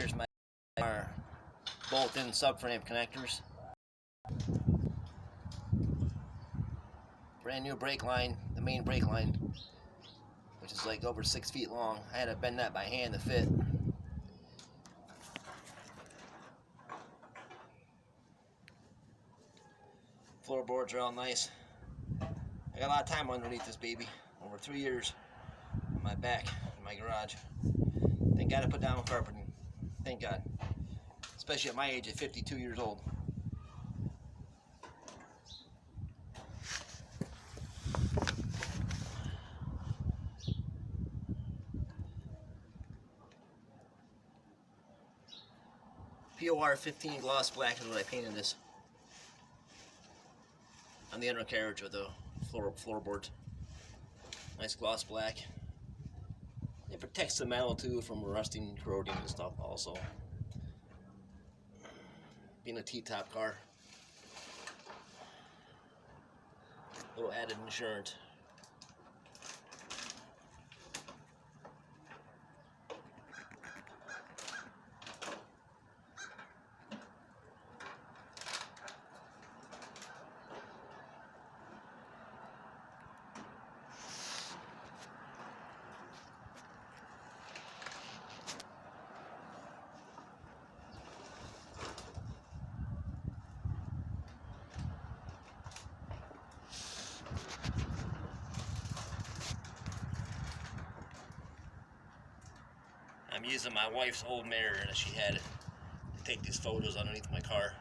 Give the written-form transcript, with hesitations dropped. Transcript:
here's my bolt-in subframe connectors. Brand new brake line, the main brake line, which is like over 6 feet long. I had to bend that by hand to fit. Floorboards are all nice. I got a lot of time underneath this baby. Over 3 years on my back in my garage. Thank God I put down carpeting. Thank God. Especially at my age at 52 years old. POR 15 gloss black is what I painted this on the undercarriage of the floorboards. Nice gloss black. It protects the metal too from rusting, corroding and stuff also. Being a T-top car. A little added insurance. I'm using my wife's old mirror that she had to take these photos underneath my car.